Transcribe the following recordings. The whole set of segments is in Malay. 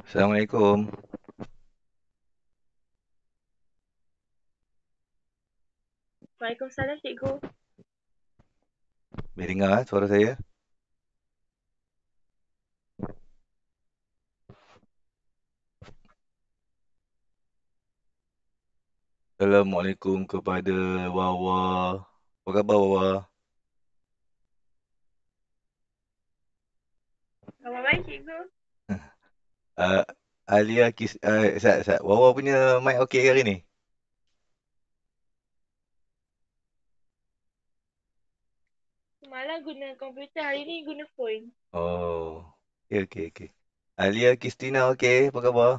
Assalamualaikum. Waalaikumsalam, cikgu. Boleh dengar suara saya? Assalamualaikum kepada Wawa. Apa khabar Wawa? Khabar baik, cikgu. Uh, Alia Kis... Sat. Wawa punya mic okey ke hari ni? Semalam guna komputer, hari ni guna phone. Oh. Okey. Alia Kristina okey? Apa khabar?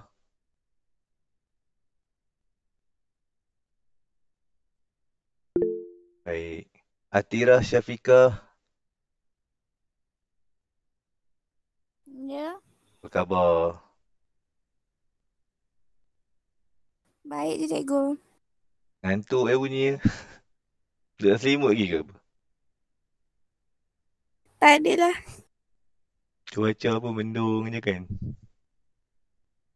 Baik. Atira Syafiqah. Ya, Apa khabar? baik je cikgu. Ngantuk bunyi. Dah selimut lagi ke apa? Tak ada lah. Cuaca pun mendung je kan?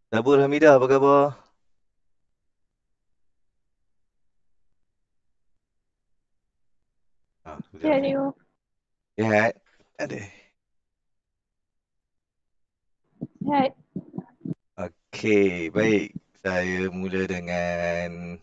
Sabur Hamidah apa khabar? Ya, Sudah. cikgu. Sihat? Ada. Hai. Okey, baik. Saya mula dengan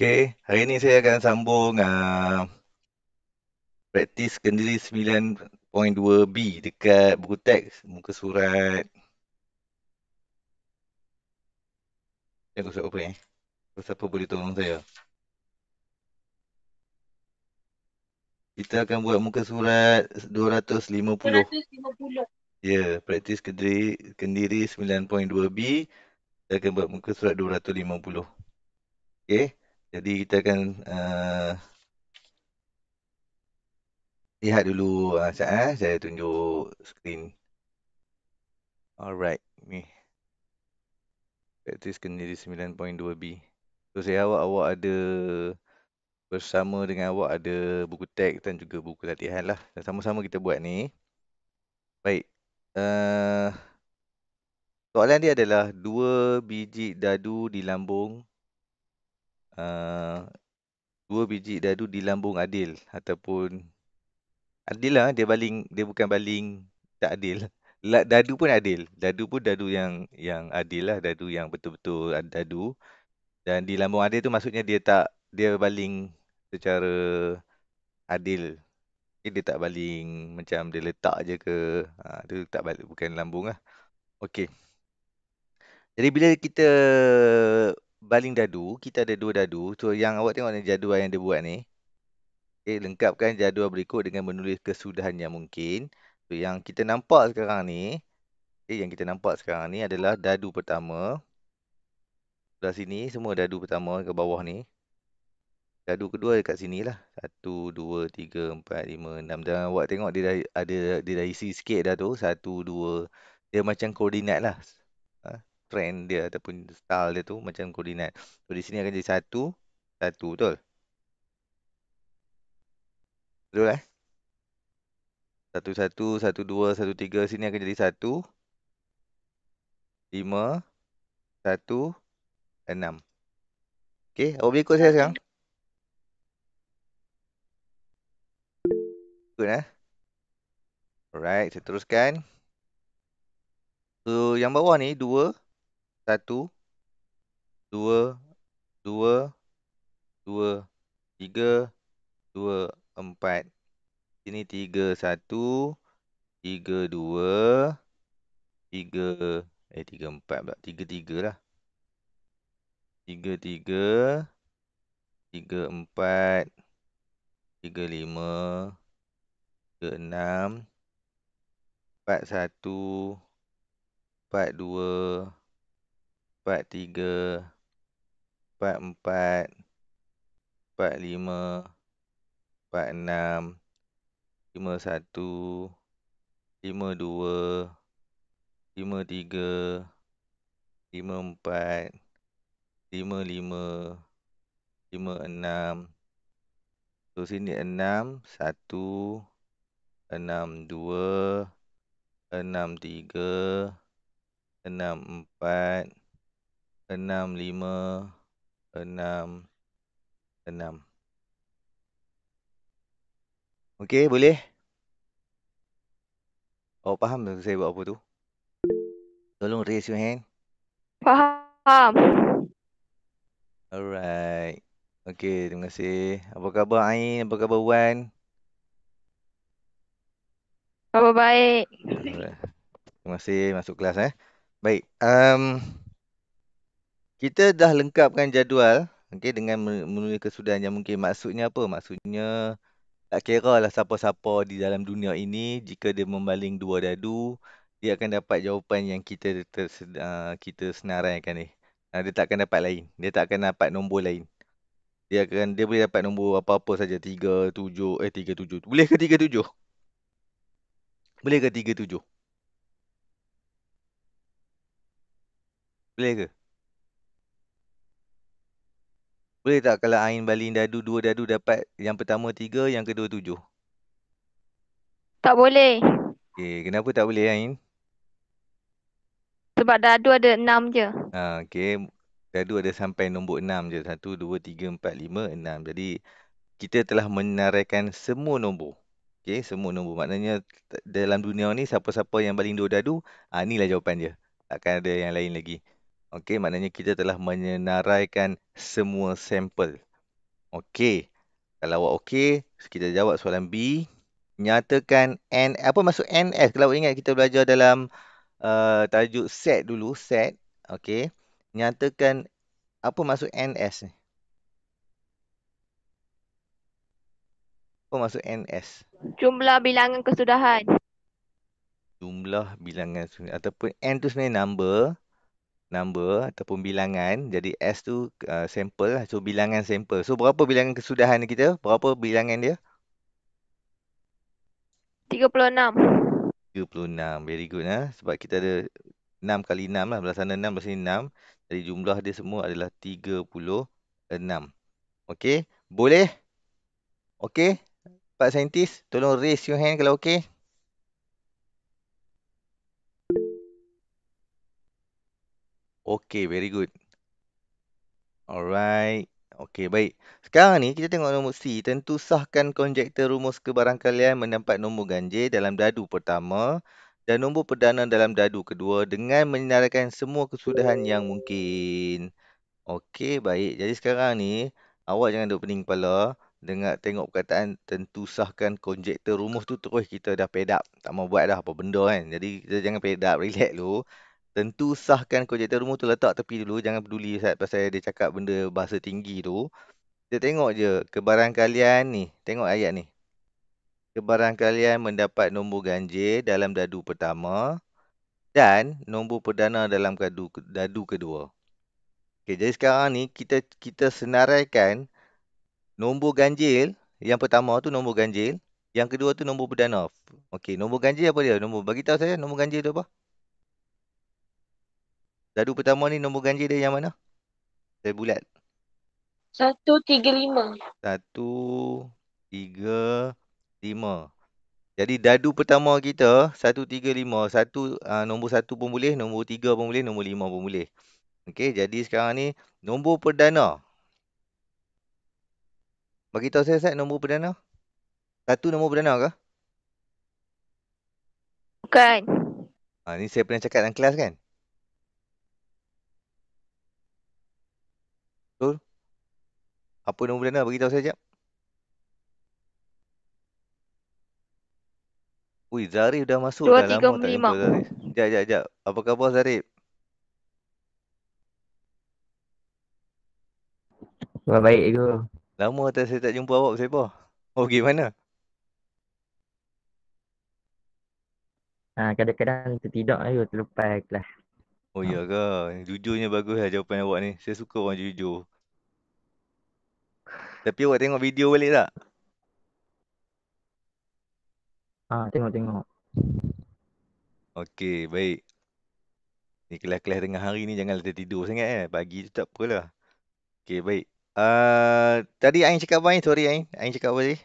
okey, hari ni saya akan sambung praktis kendiri 9.2B dekat buku teks, muka surat. Tengok surat apa ni? Siapa boleh tolong saya? Kita akan buat muka surat 250. 250. Ya, praktis kendiri 9.2B. Kita akan buat muka surat 250. Okey, jadi kita akan lihat dulu saya tunjuk skrin. Alright, ni praktis kendiri 9.2B. So saya harap awak ada bersama dengan awak ada buku teks dan juga buku latihan lah. Dan sama-sama kita buat ni. Baik. Soalan dia adalah 2 biji dadu di lambung uh, 2 biji dadu di lambung adil ataupun adil lah, dia bukan baling tak adil. Dadu pun adil. Dadu pun dadu yang adil lah, dadu yang betul-betul dadu. Dan di lambung adil tu maksudnya dia baling secara adil. Dia tak baling macam dia letak je ke. Dia tak balik, bukan lambung lah. Okey. Jadi bila kita baling dadu, kita ada 2 dadu. So yang awak tengok ni jadual yang dia buat ni. Okay, lengkapkan jadual berikut dengan menulis kesudahan yang mungkin. So yang kita nampak sekarang ni, yang kita nampak sekarang ni adalah dadu pertama. Sebelah sini semua dadu pertama ke bawah ni. Dadu kedua dekat sini lah. 1, 2, 3, 4, 5, 6. Dan awak tengok dia dah isi sikit dah tu. 1, 2. Dia macam koordinat lah. Trend dia ataupun style dia tu macam koordinat. So di sini akan jadi 1, 1. Betul? Betul 1, 1, 1, 2, 1, 3. Sini akan jadi 1, 5, 1, 6. Okey, awak boleh ikut saya sekarang? Ikut Alright, saya teruskan. So, yang bawah ni 2, 1, 2, 2, 2, 3, 2, 4. Sini 3, 1, 3, 2, 3, 3, 4 pula. 3, 3 lah. 3, 3, 3, 4, 3, 5, 3, 6, 4, 1, 4, 2, 4, 3, 4, 4, 4, 5, 4, 6, 5, 1, 5, 2, 5, 3, 5, 4, 5, 5, 5, 6. So, sini 6, 1, 6, 2, 6, 3, 6, 4, 6, 5, 6, 6. Okey, boleh? Awak faham tak saya buat apa tu? Tolong raise your hand. Faham. Alright. Okey, terima kasih. Apa khabar Ain? Apa khabar Wan? Khabar baik. Alright. Terima kasih masuk kelas Baik. Kita dah lengkapkan jadual. Okey, dengan memenuhi kesudahan yang mungkin. Maksudnya apa? Maksudnya tak kira lah siapa-siapa di dalam dunia ini, jika dia membaling dua dadu, dia akan dapat jawapan yang kita senaraikan ni. Dia tak akan dapat lain. Dia tak akan dapat nombor lain. Dia boleh dapat nombor apa-apa saja. 3, 7. 3, 7. Boleh ke 3, 7? Boleh ke 3, 7? Boleh ke? Boleh tak kalau Ain baling dadu, dua dadu dapat yang pertama 3, yang kedua 7? Tak boleh. Okay, kenapa tak boleh Ain? Sebab dadu ada 6 je. Okay. Dadu ada sampai nombor 6 je. 1, 2, 3, 4, 5, 6. Jadi, kita telah menaraikan semua nombor. Okay, semua nombor. Maknanya, dalam dunia ni, siapa-siapa yang baling dua dadu, inilah jawapan dia. Takkan ada yang lain lagi. Okay, maknanya kita telah menyenaraikan semua sampel. Okey. Kalau awak okey, kita jawab soalan B. Nyatakan N. Apa maksud NS? Kalau awak ingat kita belajar dalam tajuk set dulu. Set. Okey. Nyatakan apa maksud NS ni? Apa maksud NS? Jumlah bilangan kesudahan. Jumlah bilangan. Ataupun N tu sebenarnya number. Number ataupun bilangan. Jadi S tu sampel lah. So, bilangan sampel. So, berapa bilangan kesudahan kita? Berapa bilangan dia? 36. 36. Very good. Sebab kita ada 6 kali 6 lah. Belah sana 6, belah sini 6. Jadi jumlah dia semua adalah 36. Okey? Boleh? Okey? Pak Saintis, tolong raise your hand kalau okey. Okey, very good. Alright. Okey, baik. Sekarang ni kita tengok nombor C. Tentu sahkan konjektor rumus kebarangkalian mendapat nombor ganjil dalam dadu pertama dan nombor perdana dalam dadu kedua dengan menyenaraikan semua kesudahan yang mungkin. Okey, baik. Jadi sekarang ni, awak jangan duduk pening kepala. Dengar tengok perkataan tentu sahkan konjektor rumus tu terus kita dah fed up. Tak mau buat dah apa benda kan. Jadi kita jangan fed up, relax dulu. Tentu sahkan konjektor rumus tu letak tepi dulu. Jangan peduli pasal dia cakap benda bahasa tinggi tu. Kita tengok je kebarangkalian ni. Tengok ayat ni. Kebarangkalian mendapat nombor ganjil dalam dadu pertama dan nombor perdana dalam dadu kedua. Okay, jadi sekarang ni kita senaraikan nombor ganjil. Yang pertama tu nombor ganjil. Yang kedua tu nombor perdana. Okey, nombor ganjil apa dia? Bagi tahu saya nombor ganjil tu apa? Dadu pertama ni nombor ganjil dia yang mana? Saya bulat. 135. 1, 3, 5. Jadi dadu pertama kita 1, 3, 5. Nombor 1 pun boleh, nombor 3 pun boleh, nombor 5 pun boleh. Okey, jadi sekarang ni nombor perdana. Bagi tahu saya Sat nombor perdana. 1 nombor perdana ke? Bukan. Ni saya pernah cakap dalam kelas kan? Betul? Apa nombor perdana? Bagi tahu saya jap. Ui, Zarif dah masuk. Dua Dah tiga lama tak lima. jumpa Zarif. Jap. Apa khabar Zarif? Wah, baik tu. Lama saya tak jumpa awak berapa? Oh, gimana? Kadang-kadang tertidur ayo terlepas kelas. Oh, iya ke? Jujurnya bagus lah jawapan awak ni. Saya suka orang jujur. Tapi awak tengok video balik tak? Tengok. Okey, baik. Ni kelas-kelas tengah hari ni janganlah tertidur sangat Pagi tu tak apalah. Okey, baik. Tadi Ain cakap apa Ain? Sorry Ain. Ain cakap apa tadi?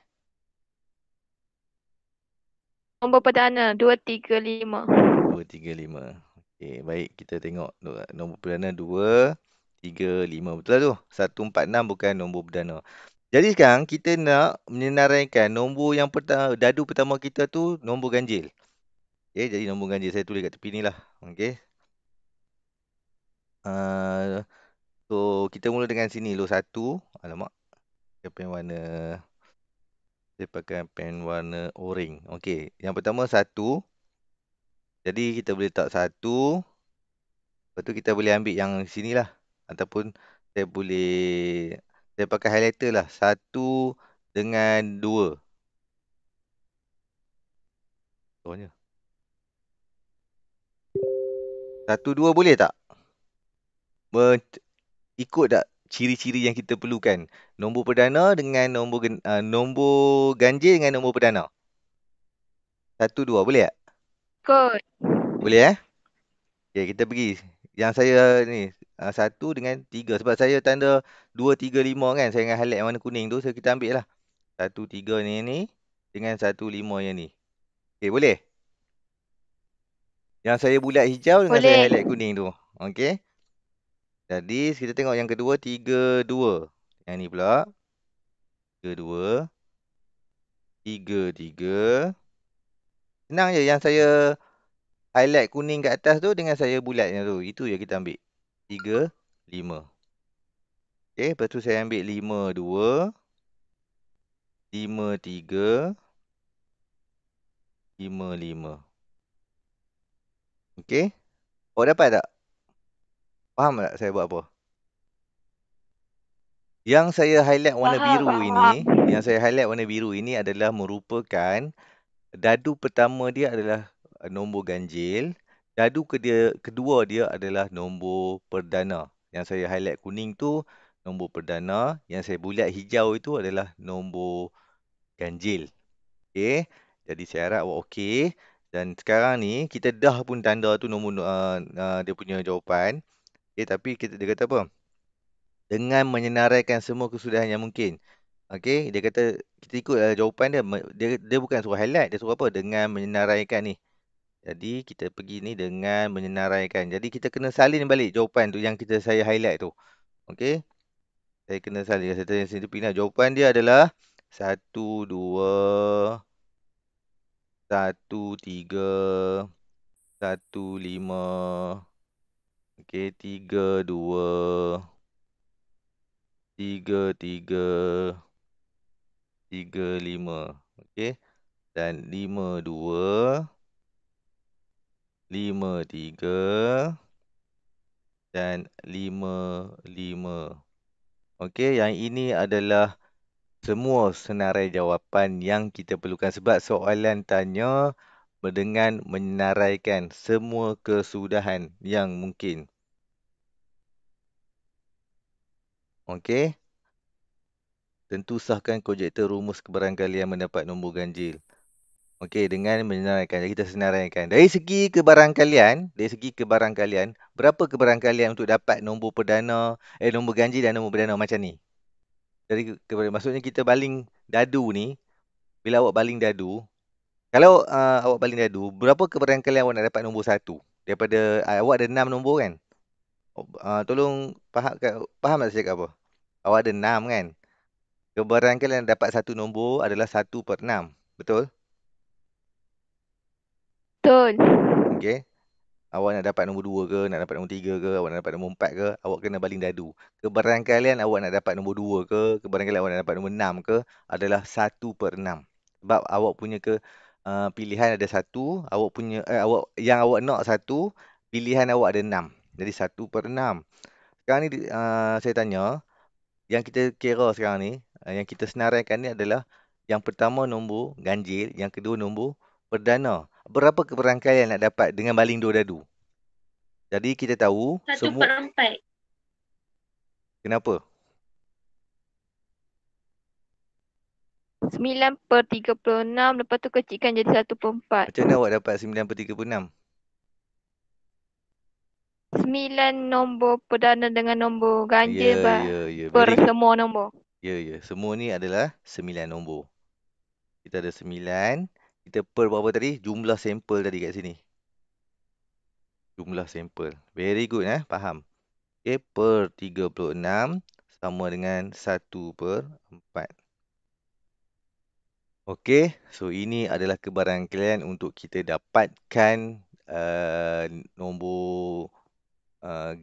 Nombor perdana 235. 235. Okey, baik. Kita tengok nombor perdana 235. Betul lah tu. 146 bukan nombor perdana. Jadi sekarang kita nak menyenaraikan nombor yang pertama, dadu pertama kita tu nombor ganjil. Okey, jadi nombor ganjil saya tulis kat tepi ni lah. Okey. So kita mula dengan sini dulu 1. Alamak. Saya pakai pen warna oranye. Okey, yang pertama 1. Jadi kita boleh letak 1. Lepas tu kita boleh ambil yang sini lah. Ataupun saya pakai highlighter lah. 1 dengan 2. Soalnya 1, 2 boleh tak? Ikut tak ciri-ciri yang kita perlukan? Nombor perdana dengan nombor ganjil dengan nombor perdana. 1, 2 boleh tak? Ikut. Boleh Okay, kita pergi. Yang saya ni 1 dengan 3. Sebab saya tanda 2, 3, 5 kan. Saya dengan highlight yang warna kuning tu. Kita ambil lah. 1, 3 ni dengan 1, 5 yang ni. Okay, boleh? Yang saya bulat hijau dengan saya Boleh. highlight kuning tu. Okay. Jadi kita tengok yang kedua 3, 2. Yang ni pula 3, 2. 3, 3. Senang je yang saya highlight kuning kat atas tu dengan saya bulatnya tu. Itu je kita ambil. 3, 5. Okay, lepas tu saya ambil 5, 2. 5, 3. 5, 5. Okay. Awak dapat tak? Faham tak saya buat apa? Yang saya highlight warna biru ini, adalah merupakan dadu pertama dia adalah nombor ganjil. Dadu kedua dia adalah nombor perdana. Yang saya highlight kuning tu nombor perdana. Yang saya bulat hijau itu adalah nombor ganjil. Okey. Jadi saya harap awak okey. Dan sekarang ni kita dah pun tanda tu nombor dia punya jawapan. Okey, tapi dia kata apa? Dengan menyenaraikan semua kesudahan yang mungkin. Okey, dia kata kita ikut jawapan dia. Dia bukan suruh highlight, dia suruh apa? Dengan menyenaraikan ni. Jadi kita pergi ni dengan menyenaraikan. Jadi kita kena salin balik jawapan tu yang saya highlight tu. Okey. Saya kena salin. Saya tanya sini pindah. Jawapan dia adalah 1, 2, 1, 3, 1, 5. Okey, 3, 2, 3, 3, 3, 5. Okey. Dan 5, 2, 5, 3 dan 5, 5. Okey, yang ini adalah semua senarai jawapan yang kita perlukan sebab soalan tanya dengan menyenaraikan semua kesudahan yang mungkin. Okey. Tentu sahkan konjektor rumus kebarangkalian mendapat nombor ganjil. Okey, dengan menyenaraikan. Jadi kita senaraikan. Dari segi kebarangkalian, berapa kebarangkalian untuk dapat nombor perdana, nombor ganjil dan nombor perdana macam ni? Maksudnya kita baling dadu ni, bila awak baling dadu, kalau awak baling dadu, berapa kebarangkalian awak nak dapat nombor 1? Daripada awak ada 6 nombor kan? Tolong faham tak saya cakap apa? Awak ada 6 kan? Kebarangkalian dapat satu nombor adalah 1/6. Betul? Betul. Okey. Awak nak dapat nombor 2 ke, nak dapat nombor 3 ke, awak nak dapat nombor 4 ke, awak kena baling dadu. Kebarangkalian awak nak dapat nombor 2 ke, kebarangkalian awak nak dapat nombor 6 ke, adalah 1/6. Sebab awak punya pilihan ada satu, yang awak nak satu, pilihan awak ada 6. Jadi 1/6. Sekarang ni saya tanya, yang kita kira sekarang ni, yang kita senaraikan ni adalah yang pertama nombor ganjil, yang kedua nombor perdana. Berapa kebarangkalian nak dapat dengan baling dua dadu? Jadi kita tahu 1/4. Kenapa? 9/36. Lepas tu kecilkan jadi 1/4. Macam mana awak dapat 9/36? 9 nombor perdana dengan nombor ganjil Ya. per Very good. semua nombor. Ya. Semua ni adalah 9 nombor. Kita ada 9. Kita per berapa tadi? Jumlah sampel tadi kat sini. Jumlah sampel. Very good faham. Okay, per 36 sama dengan 1/4. Okey, so ini adalah kebarangkalian untuk kita dapatkan nombor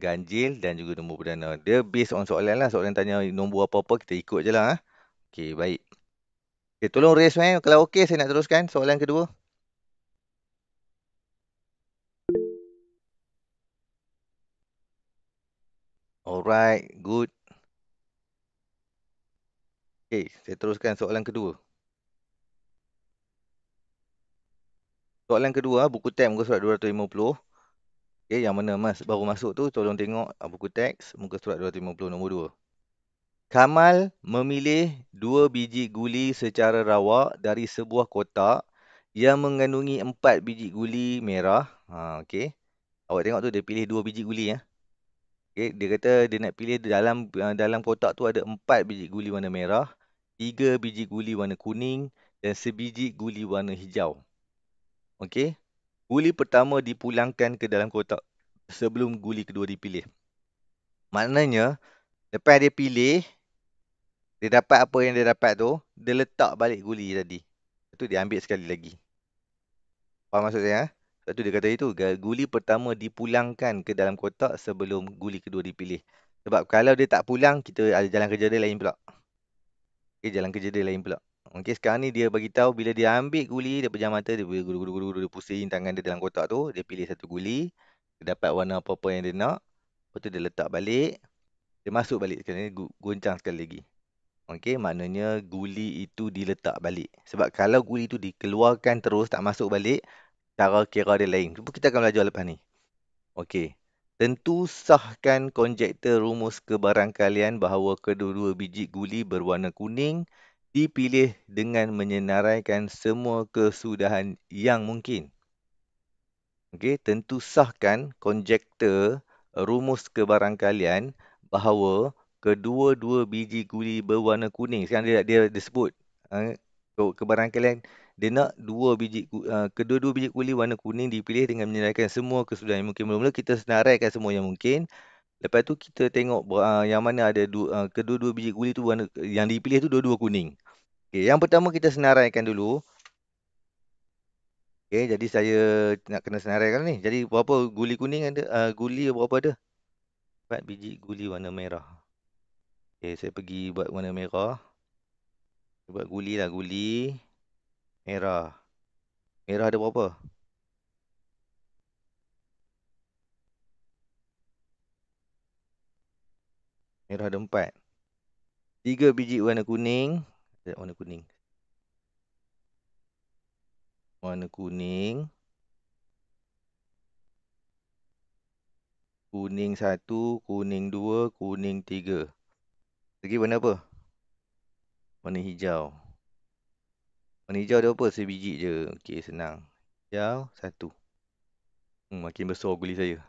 ganjil dan juga nombor perdana. Dia based on soalan lah. Soalan tanya nombor apa-apa, kita ikut je lah. Okey, baik. Okay, tolong raise kalau okey saya nak teruskan soalan kedua. Alright, good. Okey, saya teruskan soalan kedua. Soalan kedua, buku teks muka surat 250. Okey, yang mana baru masuk tu, tolong tengok buku teks muka surat 250 nombor 2. Kamal memilih 2 biji guli secara rawak dari sebuah kotak yang mengandungi 4 biji guli merah. Okey. Awak tengok tu dia pilih 2 biji guli Okey, dia kata dia nak pilih dalam kotak tu ada 4 biji guli warna merah, 3 biji guli warna kuning dan sebiji guli warna hijau. Okey. Guli pertama dipulangkan ke dalam kotak sebelum guli kedua dipilih. Maknanya lepas dia pilih, dia dapat apa yang dia dapat tu, dia letak balik guli tadi. Lepas tu dia ambil sekali lagi. Faham maksud saya? Lepas tu dia kata itu, guli pertama dipulangkan ke dalam kotak sebelum guli kedua dipilih. Sebab kalau dia tak pulang, kita ada jalan kerja dia lain pula. Okay, jalan kerja dia lain pula. Okey, sekarang ni dia bagi tahu bila dia ambil guli, dia pejam mata, dia guru-guru, dia pusing tangan dia dalam kotak tu, dia pilih satu guli, dia dapat warna apa-apa yang dia nak. Lepas tu dia letak balik, dia masuk balik sekali, goncang sekali lagi. Okey, maknanya guli itu diletak balik. Sebab kalau guli itu dikeluarkan terus, tak masuk balik, cara kira dia lain. Kita akan belajar lepas ni. Okey. Tentu sahkan konjektor rumus kebarangkalian bahawa kedua-dua biji guli berwarna kuning dipilih dengan menyenaraikan semua kesudahan yang mungkin. Okey, tentu sahkan konjektor rumus kebarangkalian bahawa kedua-dua biji guli berwarna kuning. Sekarang dia sebut kebarangkalian dia nak kedua-dua biji guli warna kuning dipilih dengan menyenaraikan semua kesudahan yang mungkin. Mula-mula kita senaraikan semua yang mungkin. Lepas tu kita tengok yang mana ada kedua-dua biji guli tu warna yang dipilih tu dua-dua kuning. Okey, yang pertama kita senaraikan dulu. Okey, jadi saya nak kena senaraikan ni. Jadi berapa guli kuning ada? Guli berapa ada? 4 biji guli warna merah. Okey, saya pergi buat warna merah. Buat guli lah, guli merah. Merah ada berapa? Merah ada 4. 3 biji warna kuning. Warna kuning. Warna kuning. Kuning 1, kuning 2, kuning 3. Lagi warna apa? Warna hijau. Warna hijau ada apa? Sebiji je. Okey, senang. Hijau 1. Makin besar guli saya.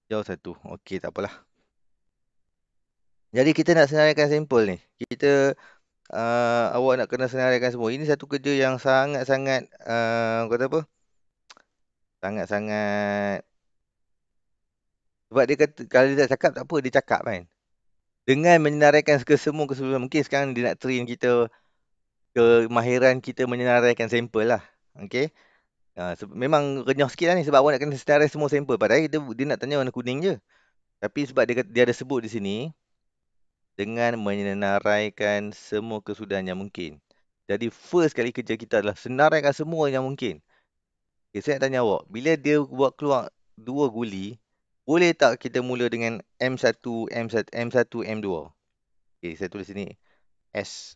Hijau 1. Okey, tak apalah. Jadi kita nak senaraikan sampel ni. Awak nak kena senaraikan semua. Ini satu kerja yang sangat-sangat, kata apa? Sangat-sangat Sebab dia kata, kalau dia tak cakap tak apa, dia cakap kan. Dengan menyenaraikan kesemua keseluruhan, mungkin sekarang dia nak train kita, kemahiran kita menyenaraikan sampel lah. Okey. Memang renyah sikit lah ni sebab awak nak kena senarai semua sampel. Padahal dia nak tanya warna kuning je. Tapi sebab dia ada sebut di sini, dengan menyenaraikan semua kesudahan yang mungkin. Jadi first kali kerja kita adalah senaraikan semua yang mungkin. Okay, saya nak tanya awak, bila dia buat keluar 2 guli, boleh tak kita mula dengan M1, M1, M2? Okay, saya tulis sini S.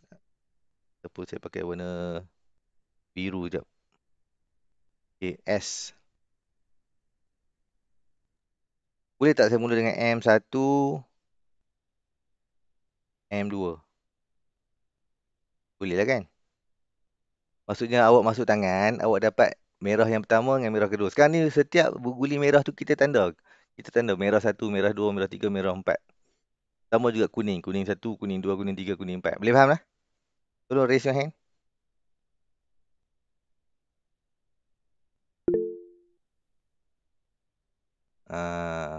Ataupun saya pakai warna biru sekejap. Okay, S. Boleh tak saya mula dengan M1, M2? Boleh lah kan? Maksudnya awak masuk tangan, awak dapat merah yang pertama dengan merah kedua. Sekarang ni setiap guli merah tu kita tanda. Kita tanda merah 1, merah 2, merah 3, merah 4. Sama juga kuning. Kuning 1, kuning 2, kuning 3, kuning 4. Boleh faham lah? Tolong raise your hand.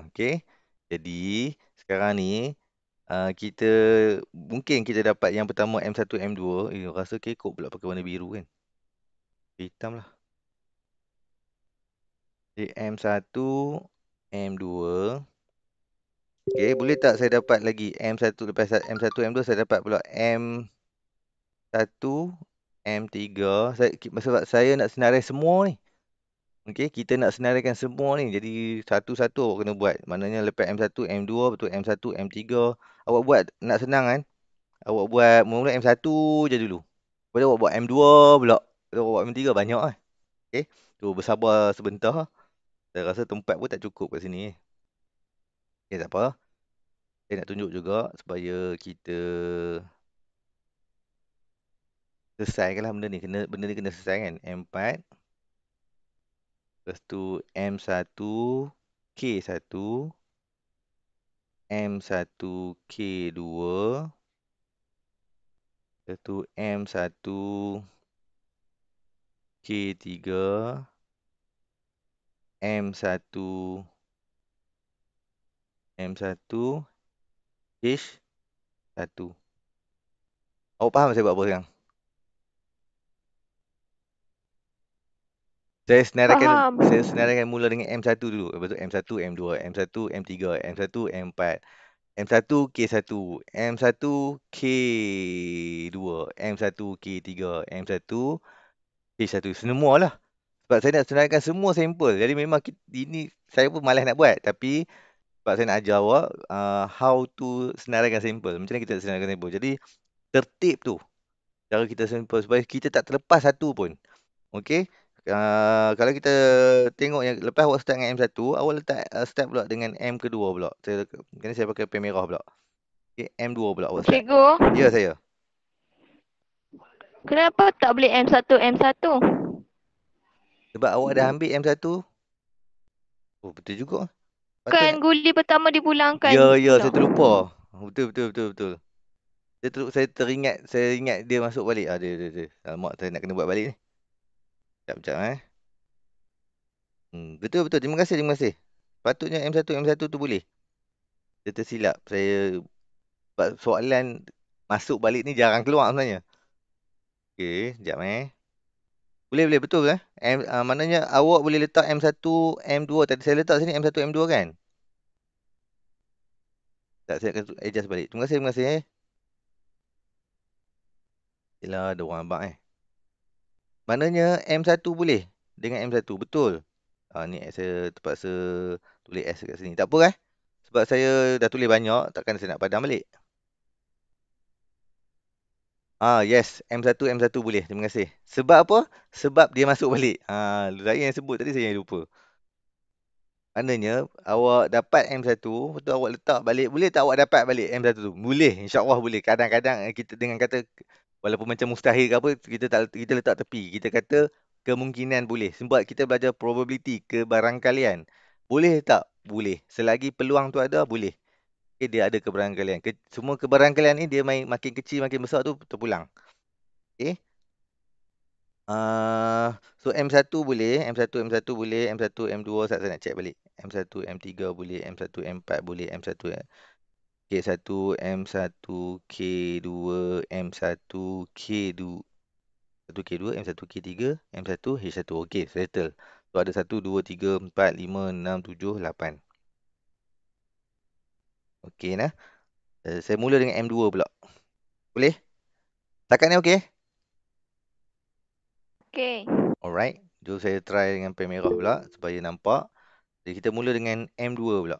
Okay. Jadi, sekarang ni kita mungkin kita dapat yang pertama M1, M2. Rasa kekok pula pakai warna biru kan. Hitam lah. Jadi, M1, M2. Okay, boleh tak saya dapat lagi M1 lepas M1, M2 saya dapat pula M1, M3. Sebab saya nak senarai semua ni. Okay, kita nak senaraikan semua ni. Jadi satu-satu awak kena buat. Maknanya lepas M1, M2, betul M1, M3. Awak buat, nak senang kan? Awak buat mula M1 je dulu. Lepas tu awak buat M2 pula. Lepas tu awak buat M3 banyak lah. Okay, tu bersabar sebentar. Saya rasa tempat pun tak cukup kat sini. Okay, tak apa. Saya nak tunjuk juga supaya kita selesaikanlah benda ni. Benda ni kena selesai kan. M4. Lepas tu M1, K1. M1, K2. Lepas tu M1, K3. M1, M1, H1. Awak faham saya buat apa sekarang? Faham. Saya senaraikan mula dengan M1 dulu. Lepas tu M1, M2, M1, M3, M1, M4, M1, K1, M1, K2, M1, K3, M1, K1. Semua lah. Sebab saya nak senaraikan semua sampel. Jadi memang ini saya pun malas nak buat. Tapi sebab saya nak ajar awak how to senaraikan sampel. Macam mana kita senaraikan sampel. Jadi tertib tu. Cara kita sampel supaya kita tak terlepas satu pun. Okey. Kalau kita tengok yang lepas awak start dengan M1, awak letak start pula dengan M kedua pula. Saya pakai pen merah pula. Okay, M2 pula awak start. Cikgu, Ya, saya. kenapa tak boleh M1, M1? Sebab awak dah ambil M1. Oh, betul juga. Kan guli pertama dipulangkan. Ya, pula. saya terlupa. Betul. Saya ingat dia masuk balik. Dia. Alamak, saya nak kena buat balik ni. Sekejap. Betul. Terima kasih. Patutnya M1 tu boleh. Dia tersilap. Sebab soalan masuk balik ni jarang keluar sebenarnya. Okey, sekejap Boleh, betul lah. Maknanya awak boleh letak M1, M2. Tadi saya letak sini M1, M2 kan? Tak, saya akan adjust balik. Terima kasih. Yelah, ada orang abang Maknanya M1 boleh dengan M1. Betul. Ni saya terpaksa tulis S kat sini. Tak apa Sebab saya dah tulis banyak. Takkan saya nak padam balik. Yes. M1 boleh. Terima kasih. Sebab apa? Sebab dia masuk balik. Saya yang sebut tadi saya yang lupa. Maknanya awak dapat M1, betul awak letak balik. Boleh tak awak dapat balik M1 tu? Boleh. InsyaAllah boleh. Kadang-kadang kita dengan kata, walaupun macam mustahil ke apa, kita letak tepi. Kita kata kemungkinan boleh. Sebab kita belajar probability, kebarangkalian. Boleh tak? Boleh. Selagi peluang tu ada, boleh. Okay, dia ada kebarangkalian. Semua kebarangkalian ni dia makin kecil, makin besar tu terpulang. Okay. So M1 boleh, M1 boleh, M1, M2 saya nak check balik. M1, M3 boleh, M1, M4 boleh, M1, K1, M1, K2, M1, K2, K2, M1, K3, M1, H1. Okey, settle. So ada 1, 2, 3, 4, 5, 6, 7, 8. Okey nah. Saya mula dengan M2 pula. Boleh? Setakat ni okey? Okay. Alright. Jom saya try dengan pen merah pula supaya nampak. Jadi kita mula dengan M2 pula.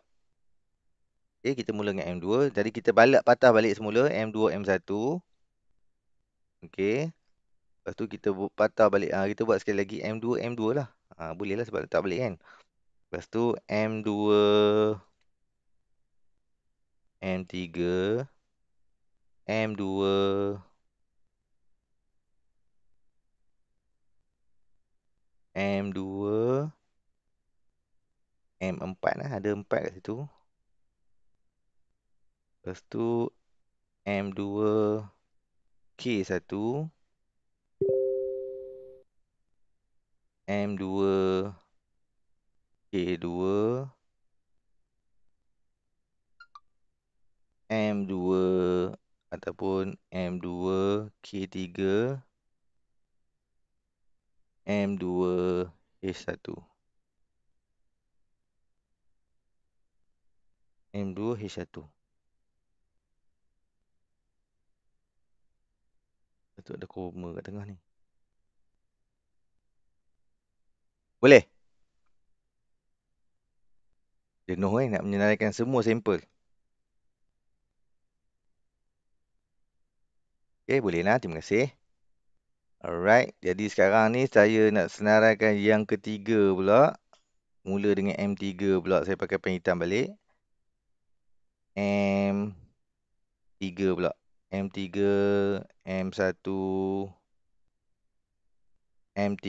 Okay, kita mula dengan M2. Jadi kita patah balik semula M2, M1. Okay. Lepas tu kita patah balik. Kita buat sekali lagi M2, M2 lah. Boleh lah sebab letak balik kan. Lepas tu M2, M3, M2, M2, M4 lah. Ada 4 kat situ. Lepas tu M2, K1, M2, K2, M2 ataupun M2, K3, M2, H1. M2, H1. Betul ada koma kat tengah ni. Boleh? Jenuh nak menyenaraikan semua sampel. Okay, boleh lah. Terima kasih. Alright. Jadi sekarang ni saya nak senaraikan yang ketiga pula. Mula dengan M3 pula. Saya pakai pen hitam balik. M3 pula. M3, M1, M3,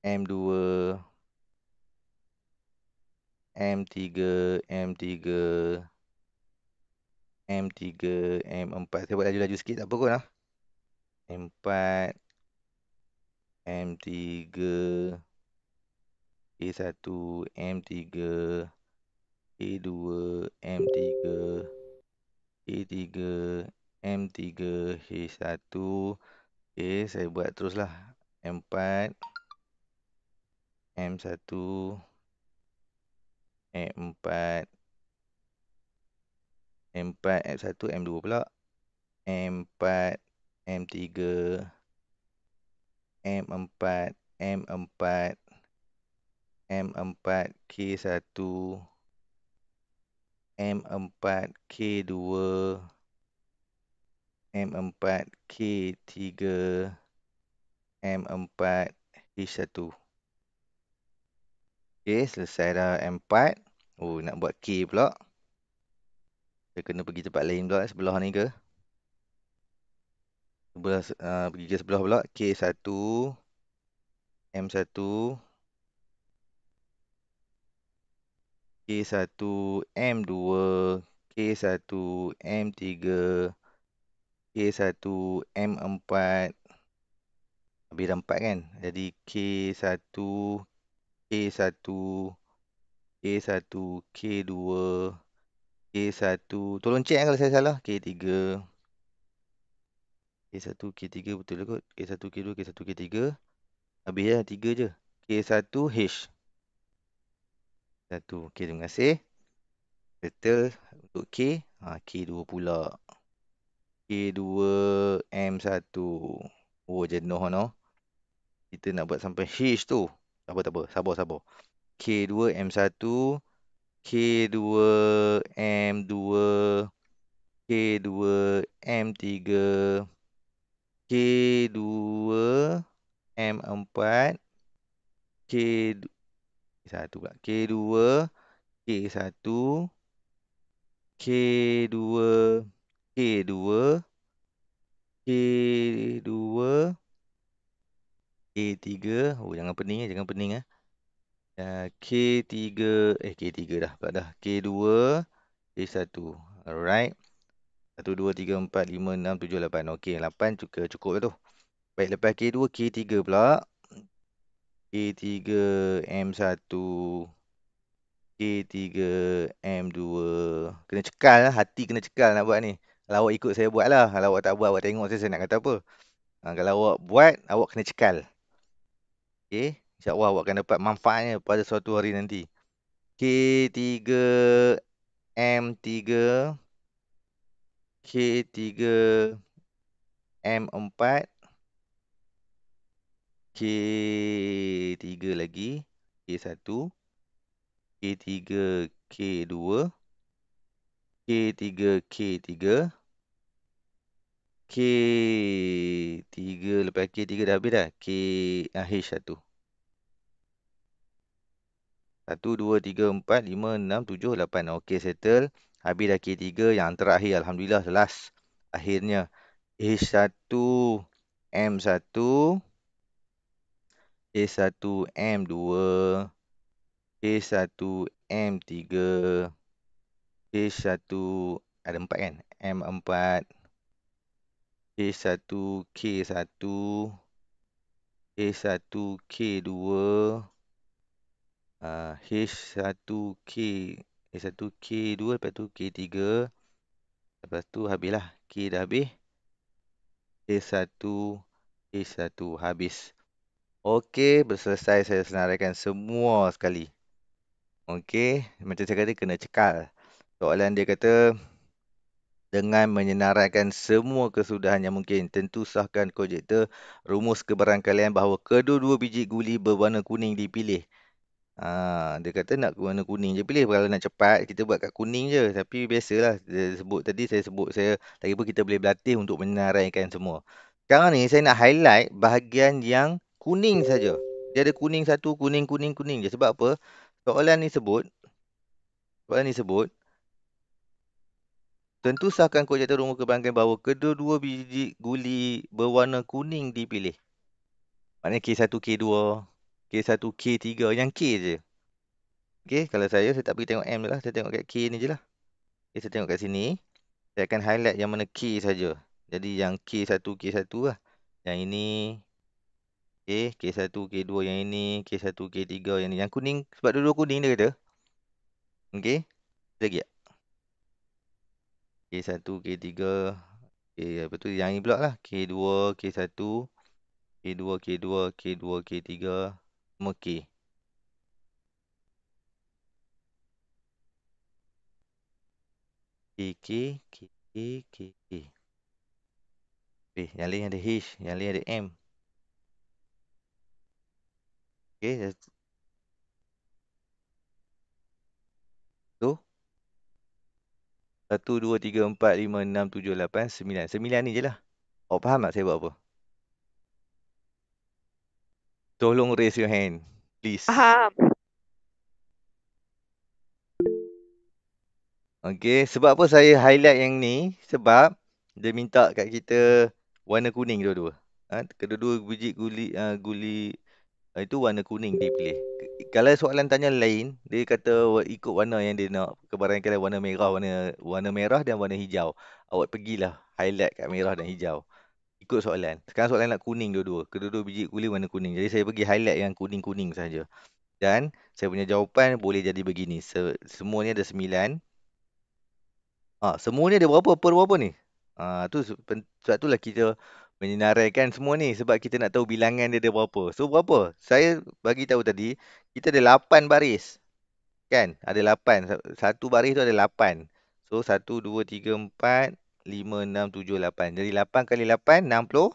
M2, M3, M3, M3, M4. Saya buat laju-laju sikit, tak apa kot lah. M4, M3, E1, M3, E2, M3, E3, M3, H1. Okay, saya buat teruslah. M4, M1, M4, M4, M1, M2 pula. M4, M3, M4, M4, M4, K1, M4, K2, M4, K3, M4, H1. Okay, selesai dah M4. Oh, nak buat K pula. Saya kena pergi tempat lain pula, sebelah ni ke. Pergi ke sebelah pula. K1, M1, K1, M2, K1, M3, K1, M4. Habis dah 4 kan. Jadi K1, K1, K1, K2, K1. Tolong cek kalau saya salah. K3, K1, K3 betul lah kot. K1, K2, K1, K3. Habis dah 3 je. K1, H. 1. Okay, terima kasih. Betul. Untuk K. K2 pula. K2, M1. Oh, jenuh no. Kita nak buat sampai H tu. Tak apa, tak apa. Sabar, sabar. K2, M1. K2, M2. K2, M3. K2, M4. K1 pula. K2, K1. K2, K2. K2. K3. Oh, jangan pening jangan pening K3. K3 dah pula dah. K2, K1. Alright. 1, 2, 3, 4, 5, 6, 7, 8. Okey, 8 cukup lah tu. Baik, lepas K2, K3 pula. K3 M1, K3 M2. Kena cekal lah, hati kena cekal nak buat ni. Kalau awak ikut saya buat lah. Kalau awak tak buat, awak tengok saya nak kata apa. Kalau awak buat, awak kena cekal. Okey, insyaAllah awak akan dapat manfaatnya pada suatu hari nanti. K3 M3, K3 M4, K3 lagi, K1, K3 K2, K3 K3, K3 lepas K3 dah habis dah. H1. 1, 2, 3, 4, 5, 6, 7, 8. Okey, settle. Habis dah K3. Yang terakhir, Alhamdulillah, last. Akhirnya, H1, M1, H1, M2, H1, M3, H1, ada 4 kan? M4, H1, K1, H1, K2, H1, H1, K2, lepas tu K3, lepas tu habislah. K dah habis. H1, H1, habis. Okey, berselesai saya senaraikan semua sekali. Okey, macam saya kata kena cekal. Soalan dia kata, dengan menyenaraikan semua kesudahan yang mungkin, tentu sahkan konjektor rumus kebarangkalian bahawa kedua-dua biji guli berwarna kuning dipilih. Dia kata nak warna kuning je pilih. Kalau nak cepat, kita buat kat kuning je. Tapi biasalah, dia sebut tadi, saya lagipun kita boleh berlatih untuk menyenaraikan semua. Sekarang ni, saya nak highlight bahagian yang kuning saja. Dia ada kuning satu, kuning, kuning, kuning je. Sebab apa? Soalan ni sebut, tentu sahkan konjektor rumus kebarangkalian bahawa kedua-dua biji guli berwarna kuning dipilih. Maknanya K1, K2, K1, K3, yang K je. Okey, kalau saya tak pergi tengok M je lah. Saya tengok kat K ni je lah. Okay, saya tengok kat sini. Saya akan highlight yang mana K saja. Jadi yang K1, K1 lah. Yang ini. Okay, K1, K2 yang ini. K1, K3 yang ini. Yang kuning, sebab dua-dua kuning dia kata. Okey, lagi tak? K1, K3. Okay, lepas tu yang ini pula lah. K2, K1. K2, K2, K2, K3. Semua K. K, K, K, K, K, K. Yang lain ada H. Yang lain ada M. Okay, tu. 1, 2, 3, 4, 5, 6, 7, 8, 9. 9 ni je lah. Awak faham tak saya buat apa? Tolong raise your hand. Please. Faham. Okay, sebab apa saya highlight yang ni? Sebab dia minta kat kita warna kuning dua-dua. Kedua-dua biji guli itu warna kuning dipilih. Kalau soalan tanya lain, dia kata ikut warna yang dia nak. Kebarangkalian warna merah, warna merah dan warna hijau. Awak pergilah highlight kat merah dan hijau. Ikut soalan. Sekarang soalan nak kuning dua-dua. Kedua-dua biji guli warna kuning. Jadi saya pergi highlight yang kuning-kuning saja. Dan saya punya jawapan boleh jadi begini. Semua ni ada 9. Semua ni ada berapa per berapa ni? Sebab itulah kita menyenaraikan semua ni. Sebab kita nak tahu bilangan dia ada berapa. So berapa? Saya bagi tahu tadi, kita ada 8 baris. Kan? Ada 8. Satu baris tu ada 8. So 1, 2, 3, 4, 5, 6, 7, 8. Jadi 8 kali 8, 60.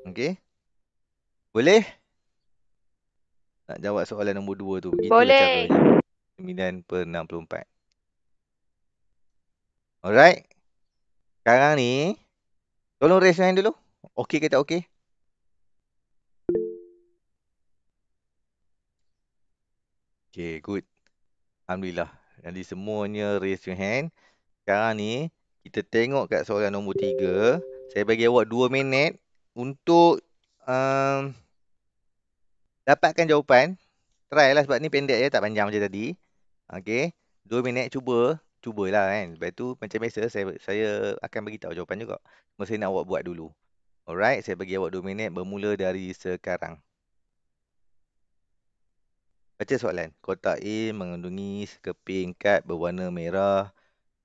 Okey? Boleh? Nak jawab soalan nombor 2 tu. Begitulah Boleh. caranya. 9/64. Alright? Sekarang ni, tolong raise hand dulu. Okey ke tak okey? Okay, good. Alhamdulillah. Jadi semuanya raise your hand. Sekarang ni, kita tengok kat soalan nombor 3. Saya bagi awak 2 minit untuk dapatkan jawapan. Try lah sebab ni pendek je, tak panjang macam tadi. Okay. 2 minit cubalah kan. Lepas tu macam biasa saya akan bagi tahu jawapan juga. Cuma saya nak awak buat dulu. Alright, saya bagi awak 2 minit bermula dari sekarang. Baca soalan. Kotak A mengandungi sekeping kad berwarna merah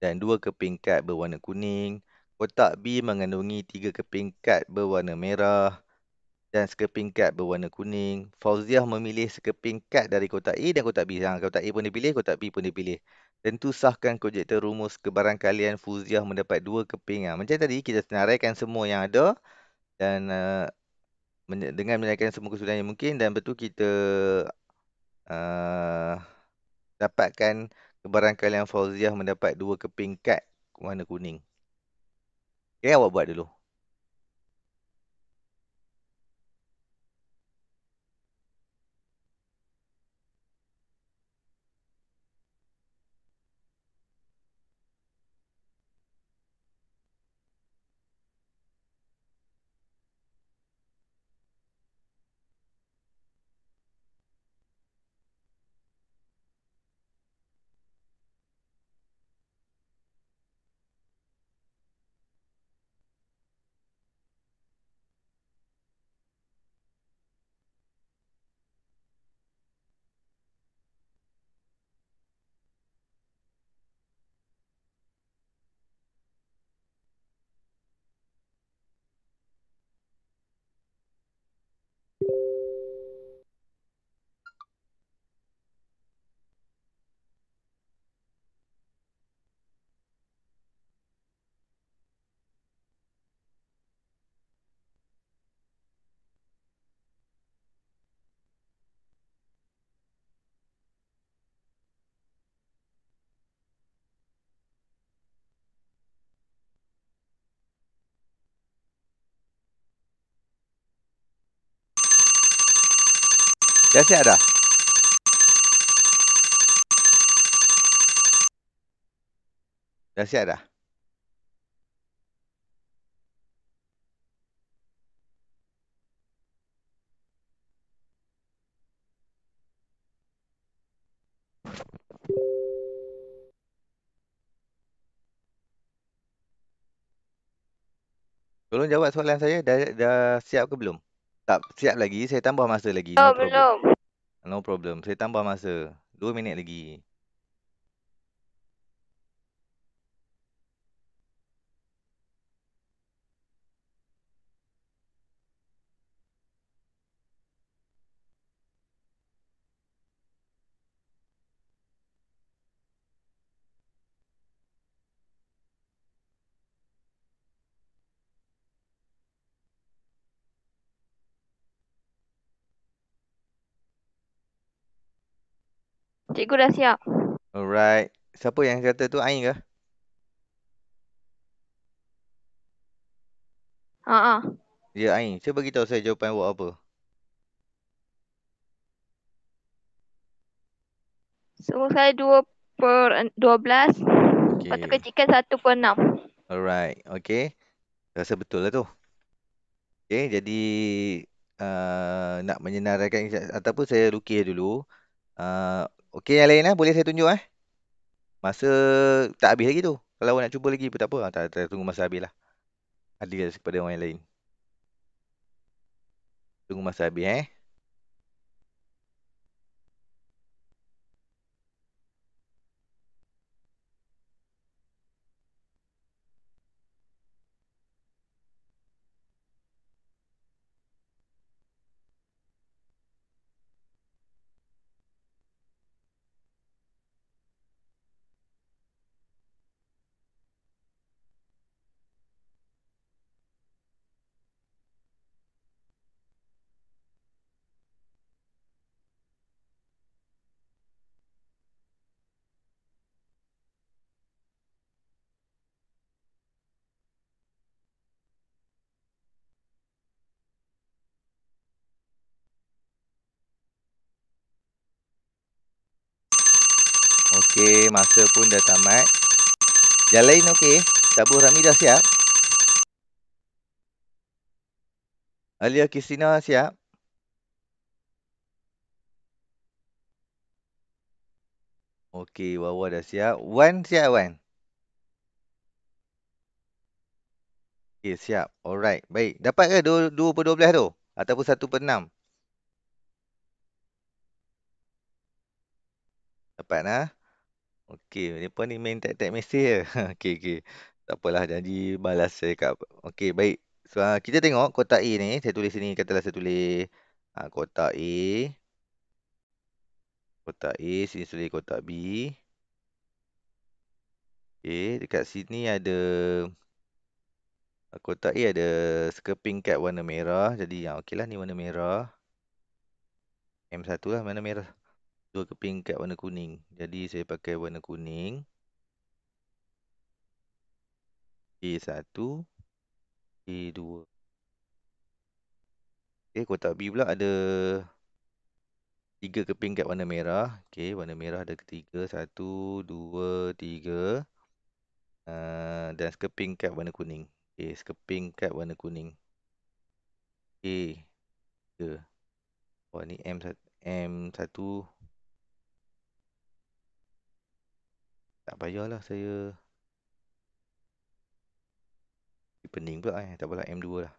dan 2 keping kad berwarna kuning. Kotak B mengandungi 3 keping kad berwarna merah dan sekeping kad berwarna kuning. Fauziah memilih sekeping kad dari kotak A dan kotak B. Kotak A pun dipilih, kotak B pun dipilih. Tentu sahkan konjektor rumus kebarangkalian Fauziah mendapat 2 keping. Macam tadi kita senaraikan semua yang ada dan dengan menyediakan semua kesudahan yang mungkin dan betul kita uh, dapatkan kebarangkalian Fauziah mendapat 2 keping kad warna kuning. Okay, awak buat dulu. Dah siap dah? Dah siap dah? Tolong jawab soalan saya. Dah siap ke belum? Tak siap lagi. Saya tambah masa lagi. No Oh, problem. belum. No problem. Saya tambah masa. 2 minit lagi. Cikgu dah siap. Alright. Siapa yang kata tu Ain ke? Ha ah. Ya, Ain. Cuba bagi tahu saya jawapan awak apa. Sumur saya 2/12. Lepas tu Okey. kecilkan 1/6. Alright. Okey. Rasa betul lah tu. Okey, jadi nak menyenaraikan ataupun saya lukis dulu. Okey, yang lain lah. Boleh saya tunjuk eh? Masa tak habis lagi tu. Kalau awak nak cuba lagi pun tak apa. Tak tunggu masa habis lah. Adil kepada orang yang lain. Tunggu masa habis eh. Okey, masa pun dah tamat. Yang lain okey. Sabu Rami dah siap. Alia Kristina siap. Okey, Wawa dah siap. Wan siap, Wan? Okey, siap. Alright, baik. Dapat ke 2/12 tu? Ataupun 1/6? Dapat lah. Okey, mereka ni main tag-tag mesej je. Okey, okey. Tak apalah, janji balas saya kat. Okey, baik. So, kita tengok kotak A ni. Saya tulis sini, katalah saya tulis kotak A. Kotak A, sini tulis kotak B. Okey, dekat sini ada kotak A ada skirping kad warna merah. Jadi, okeylah ni warna merah. M1 lah warna merah. Dua keping kad warna kuning. Jadi, saya pakai warna kuning. A1, A2. Okey, kotak B pula ada 3 keping kad warna merah. Okey, warna merah ada ketiga. 1, 2, 3. Dan skirping kad warna kuning. Okey, skirping kad warna kuning. Okey, 3. Wah, ni M1. M1. Tak payahlah saya. Pening pula Tak apalah, M2 lah.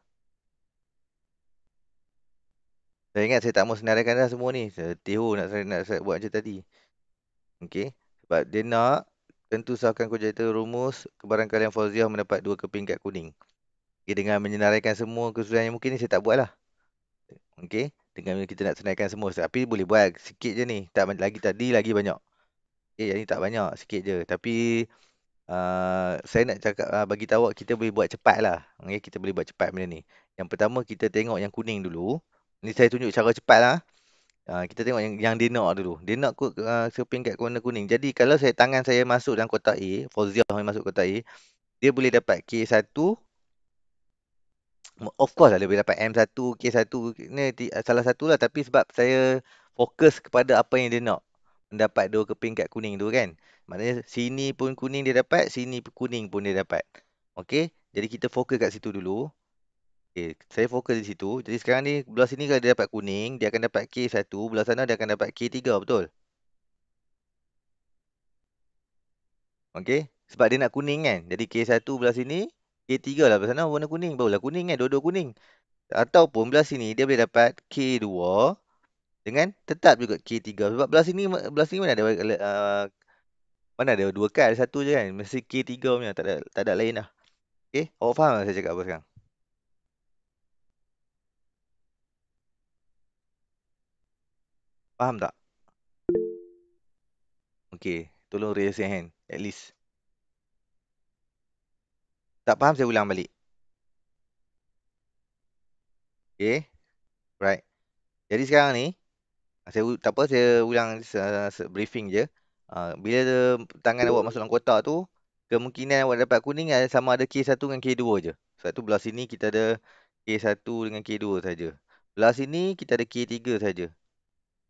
Saya ingat saya tak mau senaraikan dah semua ni. Saya teho nak buat macam tadi. Okey. Sebab dia nak tentu sahkan konjektor rumus kebarangkalian Fauziah mendapat 2 keping kad kuning. Okey, dengan menyenaraikan semua kesudahan yang mungkin ni, saya tak buat lah. Okey. Dengan kita nak senaraikan semua. Tapi boleh buat sikit je ni. Tak lagi tadi lagi banyak. Okey, yang ni tak banyak. Sikit je. Tapi saya nak cakap bagi tahu kita boleh buat cepat lah. Okay, kita boleh buat cepat benda ni. Yang pertama kita tengok yang kuning dulu. Ni saya tunjuk cara cepat lah. Kita tengok yang dia nak dulu. Dia nak skirping kad warna kuning. Jadi kalau tangan saya masuk dalam kotak A, Fauziah masuk kotak A, dia boleh dapat K1. Of course lah dia boleh dapat M1, K1. Ni salah satu lah. Tapi sebab saya fokus kepada apa yang dia nak. Mendapat 2 keping kad kuning tu kan. Maknanya sini pun kuning dia dapat, sini pun kuning pun dia dapat. Okey, jadi kita fokus kat situ dulu. Okey, saya fokus di situ. Jadi sekarang ni belah sini kalau dia dapat kuning, dia akan dapat K1, belah sana dia akan dapat K3, betul? Okey, sebab dia nak kuning kan. Jadi K1 belah sini, K3 lah belah sana warna kuning, barulah kuning kan, dua-dua kuning. Ataupun belah sini dia boleh dapat K2 dengan tetap juga K3. Sebab belah sini mana ada dua kad, ada satu je kan. Mesti K3 punya, tak ada lain lah. Okey, awak faham tak saya cakap apa sekarang? Faham tak? Okey, tolong raise your hand at least. Tak faham saya ulang balik. Okey, right. Jadi sekarang ni tak apa, saya ulang briefing je. Bila tangan awak masuk dalam kotak tu, kemungkinan awak dapat kuning sama ada K1 dengan K2 je. Sebab tu belah sini kita ada K1 dengan K2 saja. Belah sini kita ada K3 saja.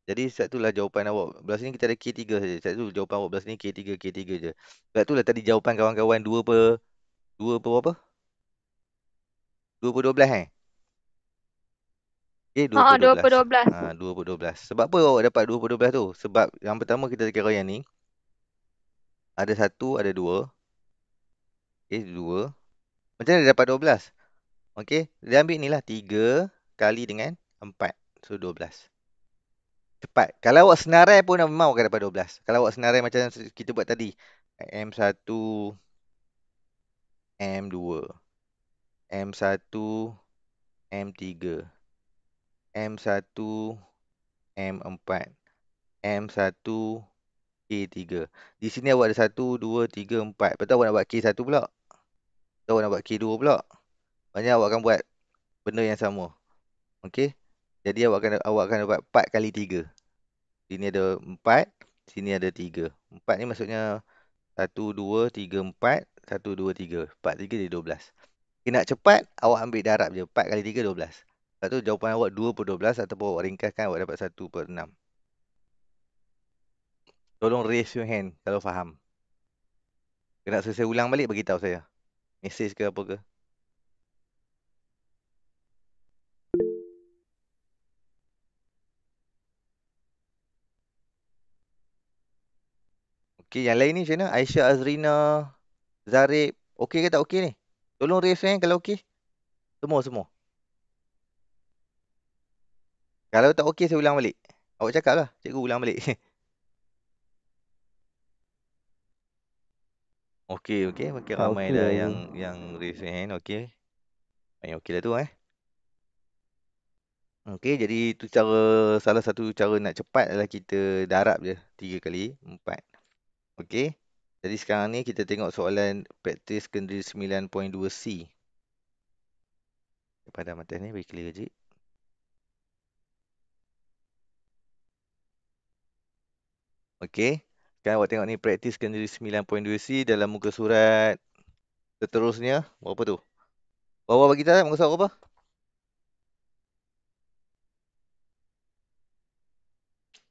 Jadi sebab itulah jawapan awak. Belah sini kita ada K3 saja. Sebab tu jawapan awak belah sini K3 je. Sebab itulah tadi jawapan kawan-kawan 2 per berapa? 2 per 12 Okay, 2 per 12. 2/12. 2 per 12. Sebab apa awak dapat 2 per 12 tu? Sebab yang pertama kita kira yang ni. Ada 1, ada 2. Okay, 2. Macam mana dia dapat 12? Okay, dia ambil ni lah. 3 kali dengan 4. So, 12. Cepat. Kalau awak senarai pun memang akan dapat 12. Kalau awak senarai macam kita buat tadi. M1, M2. M1, M3. M1, M4. M1, K3. Di sini awak ada 1, 2, 3, 4. Lepas tu awak nak buat K1 pula. Lepas tu awak nak buat K2 pula. Maksudnya awak akan buat benda yang sama. Okey. Jadi awak akan dapat 4 kali 3. Sini ada 4. Sini ada 3. 4 ni maksudnya 1, 2, 3, 4. 1, 2, 3. 4, 3 jadi 12. Okay, nak cepat, awak ambil darab je. 4 kali 3, 12. Lepas tu jawapan awak 2 per 12 ataupun awak ringkaskan awak dapat 1 per 6. Tolong raise your hand kalau faham. Nak saya ulang balik, beritahu saya. Mesej ke apa ke. Okey, yang lain ni macam mana? Aisyah Azrina, Zarib. Okey ke tak okey ni? Tolong raise hand kalau okey. Semua. Kalau tak okey saya ulang balik. Awak cakap lah. Cikgu ulang balik. Okey. Makin Tak ramai okey dah lah yang tu. raise hand. Okey. Main okey lah tu eh. Okey, jadi tu salah satu cara nak cepat adalah kita darab je 3 kali, 4. Okey. Jadi sekarang ni kita tengok soalan praktis kendiri 9.2C. Padam atas ni, bagi clear je. Okey. Sekarang awak tengok ni praktis kendiri 9.2C dalam muka surat seterusnya. Berapa tu? Bawah bagi tahu muka surat berapa?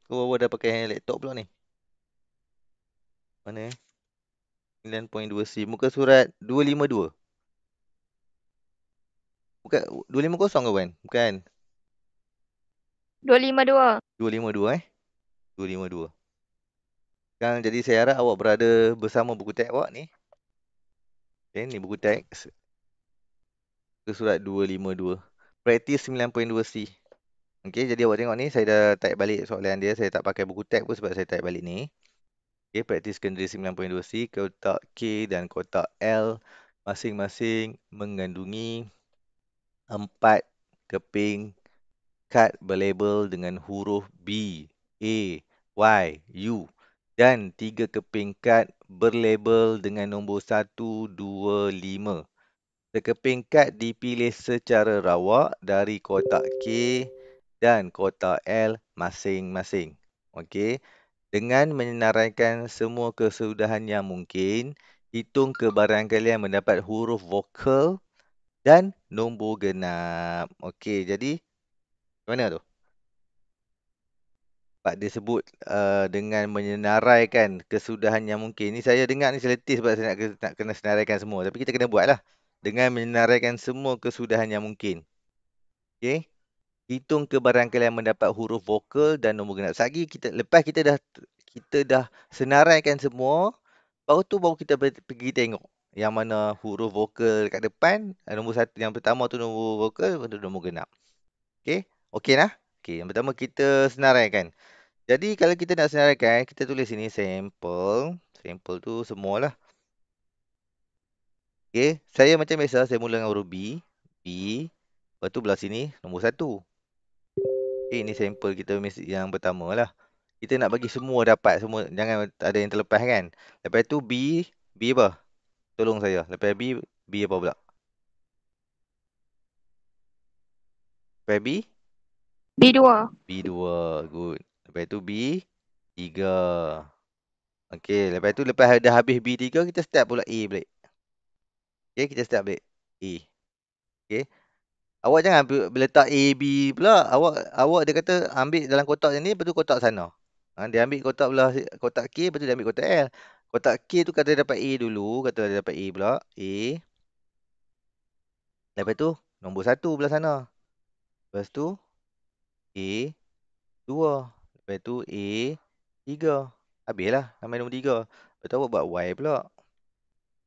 Bawah dah pakai laptop pula ni. Mana 9.2C. Muka surat 252. Bukan 250 ke bukan? Bukan. 252. 252 252. Sekarang jadi saya harap awak berada bersama buku teks awak ni. Okay, ni buku teks. Muka surat 252. Praktis 9.2C. Okey, jadi awak tengok ni saya dah type balik soalan dia. Saya tak pakai buku teks pun sebab saya type balik ni. Okey, praktis kendiri 9.2C. Kotak K dan kotak L masing-masing mengandungi 4 keping kad berlabel dengan huruf B, A, Y, U dan 3 keping kad berlabel dengan nombor 1, 2, 5. Sekeping kad dipilih secara rawak dari kotak K dan kotak L masing-masing. Okey. Dengan menyenaraikan semua kesudahan yang mungkin, hitung kebarangkalian mendapat huruf vokal dan nombor genap. Okey, jadi mana tu? Pak dia sebut dengan menyenaraikan kesudahan yang mungkin. Ni saya dengar ni seletis sebab saya nak kena senaraikan semua. Tapi kita kena buat lah. Dengan menyenaraikan semua kesudahan yang mungkin. Okey. Hitung kebarangkalian mendapat huruf vokal dan nombor genap. Sagi lepas kita dah senaraikan semua, baru kita pergi tengok yang mana huruf vokal kat depan, nombor satu yang pertama tu nombor vokal, lepas tu nombor genap. Okey? Okey lah. Okey, yang pertama kita senaraikan. Jadi kalau kita nak senaraikan, kita tulis sini sampel. Sampel tu semualah. Okey, saya macam biasa saya mula dengan huruf B. B. Lepas tu belah sini nombor 1. Okey, ini sampel kita yang pertama lah. Kita nak bagi semua dapat, semua jangan ada yang terlepas kan. Lepas tu B apa? Tolong saya. Lepas B apa pula? Lepas B2. B2. Good. Lepas tu B3. Okey, lepas tu lepas dah habis B3, kita start pula A balik. Okey, kita start balik A. Okey. Awak jangan letak A, B pula. Awak dia kata ambil dalam kotak ni, lepas tu kotak sana. Dia ambil kotak belah kotak K, lepas tu dia ambil kotak L. Kotak K tu kata dia dapat A dulu. Kata dia dapat A pula. A. Lepas tu nombor 1 belah sana. Lepas tu A2. Lepas tu A3. Habislah sampai nombor 3. Lepas tu awak buat Y pula.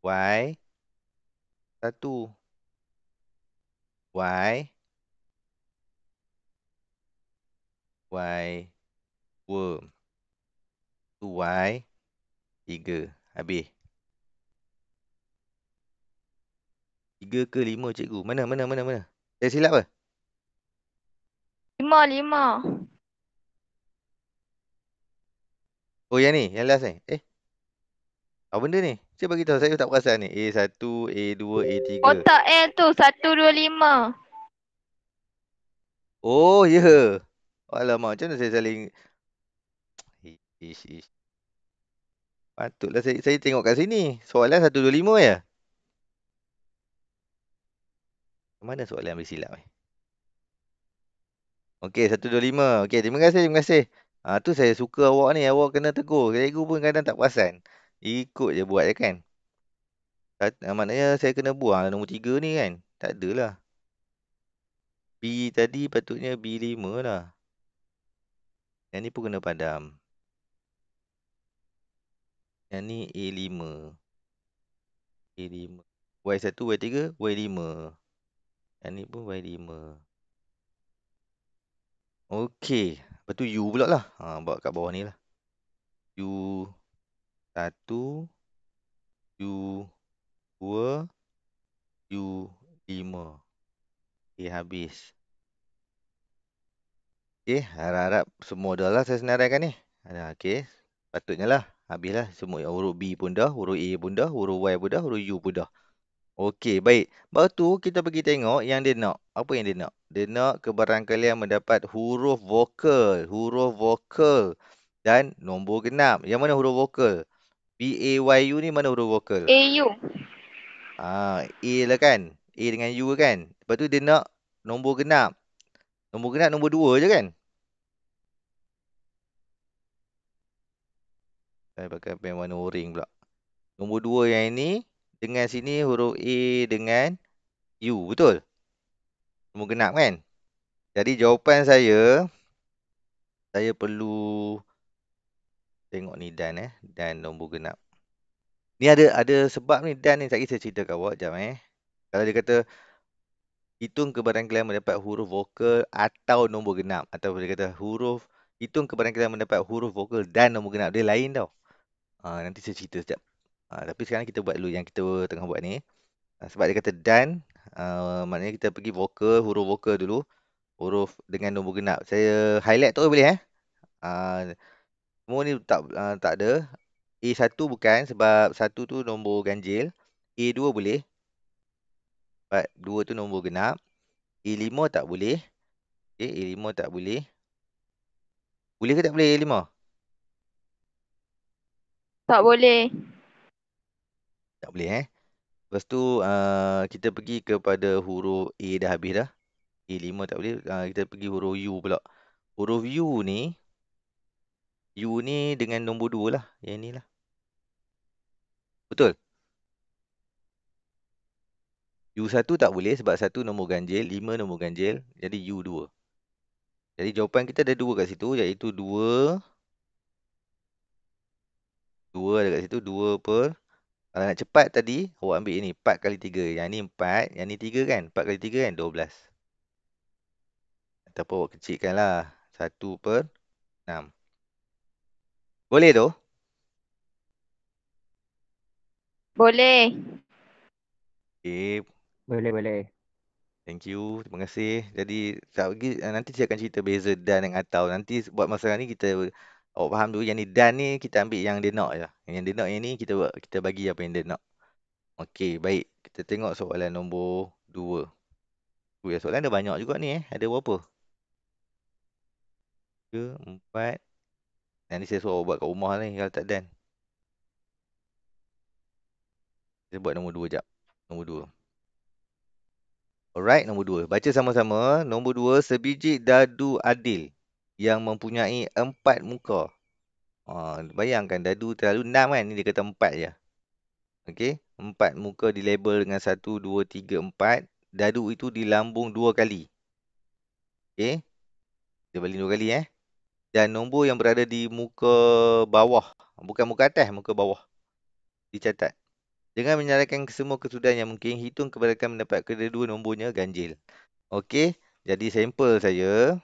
Y1. Y. Y2. Tu Y3. Habis. 3 ke 5 cikgu? Mana? Saya silap ke? 5. Oh yang ni, yang last ni. Apa benda ni? Saya bagi tahu, saya tak perasan ni. A1, A2, A3. Kotak L tu 125. Oh, ya. Yeah. Alamak, macam mana saya saling... Ish. Patutlah saya tengok kat sini. Soalan 125 ya? Mana soalan yang bersilap ni? Okey, 125. Okey, terima kasih. Tu saya suka awak ni. Awak kena tegur. Cikgu pun kadang tak perasan. Ikut je buat je kan. Maknanya saya kena buang nombor 3 ni kan. Tak adalah. B tadi patutnya B5 lah. Yang ni pun kena padam. Yang ni A5. A5. Y1, Y3, Y5. Yang ni pun Y5. Okey. Lepas tu U pula lah. Bawa kat bawah ni lah. U1, U2, U5. Okey, habis. Okey, harap-harap semua dah lah saya senaraikan ni. Okey, patutnya lah. Habislah. Semua huruf B pun dah, huruf A pun dah, huruf Y pun dah, huruf U pun dah. Okey, baik. Lepas tu kita pergi tengok yang dia nak. Apa yang dia nak? Dia nak kebarangkalian mendapat huruf vokal. Huruf vokal. Dan nombor genap. Yang mana huruf vokal? B-A-Y-U ni mana huruf vokal? AU. A lah kan? A dengan U kan? Lepas tu dia nak nombor genap. Nombor genap nombor 2 je kan? Saya pakai pen warna oren pula. Nombor 2 yang ini. Dengan sini huruf A dengan U. Betul? Nombor genap kan? Jadi jawapan saya perlu tengok ni dan dan nombor genap. Ni ada sebab ni dan ni. Tak kisah cerita kat awak jap Kalau dia kata hitung kebarangkalian mendapat huruf vokal atau nombor genap. Atau dia kata hitung kebarangkalian mendapat huruf vokal dan nombor genap. Dia lain tau. Nanti saya cerita sekejap. Tapi sekarang kita buat dulu yang kita tengah buat ni. Sebab dia kata dan, maknanya kita pergi vokal, huruf vokal dulu. Huruf dengan nombor genap. Saya highlight tu boleh semua ni tak ada. A1 bukan sebab 1 tu nombor ganjil. A2 boleh. Sebab 2 tu nombor genap. A5 tak boleh. Okay, A5 tak boleh. Boleh ke tak boleh A5? Tak boleh. Tak boleh Lepas tu kita pergi kepada huruf A dah habis dah. A5 tak boleh. Kita pergi huruf U pula. Huruf U ni dengan nombor 2 lah. Yang ni lah. Betul? U1 tak boleh sebab 1 nombor ganjil, 5 nombor ganjil. Jadi U2. Jadi jawapan kita ada 2 kat situ iaitu 2. 2 ada kat situ. 2 per. Kalau nak cepat tadi, awak ambil ini. 4 kali 3. Yang ni 4. Yang ni 3 kan? 4 kali 3 kan? 12. Ataupun awak kecilkan lah. 1 per 6. Boleh tu? Boleh. Okay. Boleh. Thank you. Terima kasih. Jadi, nanti saya akan cerita beza dan dengan atau. Nanti buat masalah ni awak faham dulu. Yang ni dan ni kita ambil yang dia nak je. Yang dia nak yang ni kita bagi apa yang dia nak. Okey, baik. Kita tengok soalan nombor 2. Soalan ada banyak juga ni Ada berapa? 3, 4. Nanti saya suruh awak buat kat rumah ni kalau tak dan. Kita buat nombor 2 jap. Nombor 2. Alright, nombor 2. Baca sama-sama. Nombor 2, sebiji dadu adil yang mempunyai 4 muka. Bayangkan dadu terlalu 6 kan. Ni dia kata 4 je. Okey. 4 muka dilabel dengan 1, 2, 3, 4. Dadu itu dilambung 2 kali. Okey. Dia baling 2 kali Dan nombor yang berada di muka bawah. Bukan muka atas, muka bawah. Dicatat. Dengan menyalahkan semua kesudahan yang mungkin, hitung kebanyakan mendapat kedua-dua nombornya ganjil. Okey. Jadi sampel saya.